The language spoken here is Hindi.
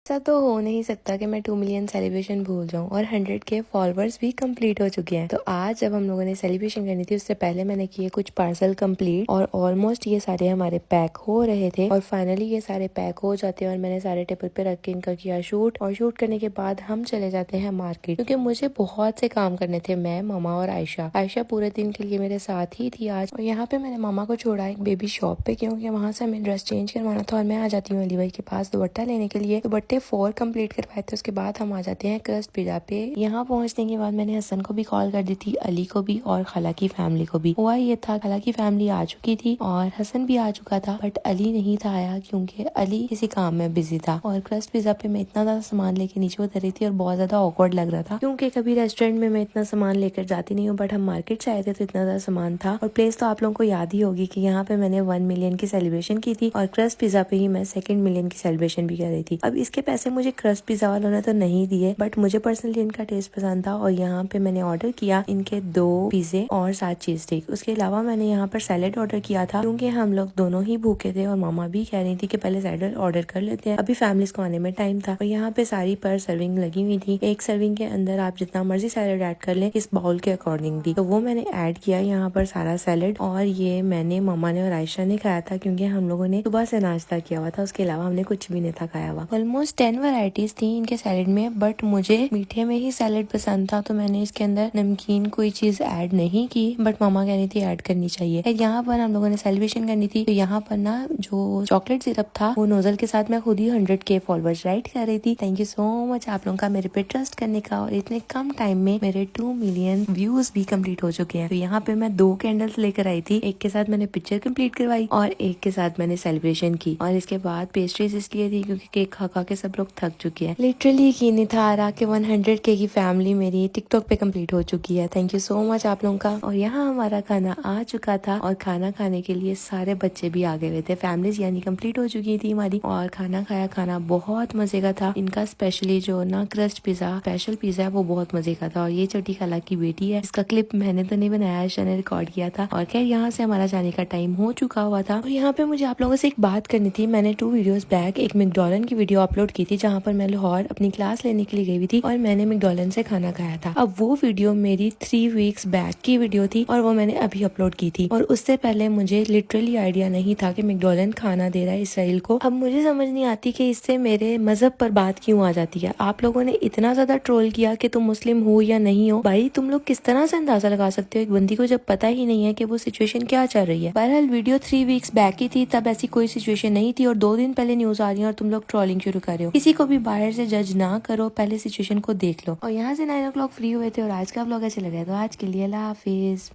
ऐसा तो हो नहीं सकता कि मैं 2 मिलियन सेलिब्रेशन भूल जाऊं और 100K फॉलोअर्स भी कंप्लीट हो चुके हैं। तो आज जब हम लोगों ने सेलिब्रेशन करनी थी उससे पहले मैंने किए कुछ पार्सल कंप्लीट और ऑलमोस्ट ये सारे हमारे पैक हो रहे थे और फाइनली ये सारे पैक हो जाते हैं और मैंने सारे टेबल पे रख के इनका किया शूट। और शूट करने के बाद हम चले जाते हैं मार्केट क्योंकि मुझे बहुत से काम करने थे। मैं, मामा और आयशा पूरे दिन के लिए मेरे साथ ही थी आज। और यहाँ पे मैंने मामा को छोड़ा एक बेबी शॉप पे क्योंकि वहाँ से हमें ड्रेस चेंज करवाना था और मैं आ जाती हूँ अली भाई के पास दुपट्टा लेने के लिए। दुपट्टे 4 कंप्लीट करवाए थे। उसके बाद हम आ जाते हैं क्रस्ट पिज़्ज़ा पे। यहाँ पहुंचने के बाद मैंने हसन को भी कॉल कर दी थी, अली को भी और खाला की फैमिली को भी। हुआ ये था खाला की फैमिली आ चुकी थी और हसन भी आ चुका था बट अली नहीं था आया क्योंकि अली किसी काम में बिजी था। और क्रस्ट पिज़्ज़ा पे मैं इतना ज्यादा सामान लेके नीचे उतरी थी और बहुत ज्यादा ऑकवर्ड लग रहा था क्योंकि कभी रेस्टोरेंट में मैं इतना सामान लेकर जाती नहीं हूँ बट हम मार्केट से आए थे तो इतना ज्यादा सामान था। और प्लेस तो आप लोगों को याद ही होगी कि यहाँ पे मैंने 1 मिलियन की सेलिब्रेशन की थी और क्रस्ट पिज़्ज़ा पे ही मैं 2 मिलियन की सेलिब्रेशन भी कर रही थी। अब इसके पैसे मुझे क्रस्ट पिज़्ज़ा वालों ने तो नहीं दिए बट मुझे पर्सनली इनका टेस्ट पसंद था और यहाँ पे मैंने ऑर्डर किया इनके 2 पिज़्ज़े और 7 चीज स्टिक। उसके अलावा मैंने यहाँ पर सैलेड ऑर्डर किया था क्योंकि हम लोग दोनों ही भूखे थे और मामा भी कह रही थी कि पहले सैलेड ऑर्डर कर लेते हैं, अभी फैमिलीज को आने में टाइम था। और यहाँ पे सारी पर सर्विंग लगी हुई थी। एक सर्विंग के अंदर आप जितना मर्जी सैलेड ऐड कर ले इस बाउल के अकॉर्डिंग थी, तो वो मैंने ऐड किया यहाँ पर सारा सैलेड। और ये मैंने, मामा ने और आयशा ने खाया था क्योंकि हम लोगों ने सुबह से नाश्ता किया हुआ था। उसके अलावा हमने कुछ भी नहीं था खाया हुआ। ऑलमोस्ट 10 वैरायटीज थी इनके सैलेड में बट मुझे मीठे में ही सैलेड पसंद था तो मैंने इसके अंदर नमकीन कोई चीज ऐड नहीं की बट मामा कह रही थी ऐड करनी चाहिए। यहाँ पर हम लोगों ने सेलिब्रेशन करनी थी तो यहाँ पर ना जो चॉकलेट सिरप था वो नोजल के साथ मैं खुद ही 100K फॉलोअर्स राइट कर रही थी। थैंक यू सो मच आप लोगों का मेरे पे ट्रस्ट करने का। और इतने कम टाइम में मेरे 2 मिलियन व्यूज भी कंप्लीट हो चुके हैं। तो यहाँ पे मैं 2 कैंडल्स लेकर आई थी, एक के साथ मैंने पिक्चर कंप्लीट करवाई और एक के साथ मैंने सेलिब्रेशन की। और इसके बाद पेस्ट्रीज इसलिए थी क्योंकि केक खा खा के सब लोग थक चुके हैं। लिटरली यकीन नहीं था आ रहा कि 100K की फैमिली मेरी टिकटॉक पे कंप्लीट हो चुकी है। थैंक यू सो मच आप लोगों का। और यहाँ हमारा खाना आ चुका था और खाना खाने के लिए सारे बच्चे भी आ गए हुए थे। फैमिलीज यानी कंप्लीट हो चुकी थी हमारी और खाना खाया। खाना बहुत मजे का था। इनका स्पेशली जो ना क्रस्ट पिज्जा स्पेशल पिज्जा है वो बहुत मजे का था। और ये छोटी खाला की बेटी है, इसका क्लिप मैंने तो नहीं बनाया, आयशा ने रिकॉर्ड किया था। और खैर यहाँ से हमारा जाने का टाइम हो चुका हुआ था। और यहाँ पे मुझे आप लोगों से एक बात करनी थी। मैंने 2 वीडियोस बैक एक मैकडॉलन की वीडियो अपलोड की थी जहाँ पर मैं लाहौर अपनी क्लास लेने के लिए गई हुई थी और मैंने मैकडॉलन से खाना खाया था। अब वो वीडियो मेरी 3 वीक्स बैक की वीडियो थी और वो मैंने अभी अपलोड की थी। और उससे पहले मुझे लिटरली आइडिया नहीं था कि मैकडॉलन खाना दे रहा है इसराइल को। अब मुझे समझ नहीं आती कि इससे मेरे मजहब पर बात क्यों आ जाती है। आप लोगों ने इतना ज्यादा ट्रोल किया कि तुम मुस्लिम हो या नहीं हो। भाई तुम लोग किस तरह से अंदाजा लगा सकते हो एक बंदी को जब पता ही नहीं है कि वो सिचुएशन क्या चल रही है। बहरहाल वीडियो 3 वीक्स बैक की थी, तब ऐसी कोई सिचुएशन नहीं थी और 2 दिन पहले न्यूज आ रही है और तुम लोग ट्रोलिंग शुरू कर रहे हो। किसी को भी बाहर से जज ना करो, पहले सिचुएशन को देख लो। और यहाँ से 9 o'clock फ्री हुए थे और आज का व्लॉग अच्छा लगा तो आज के लिए अल्लाह हाफिज।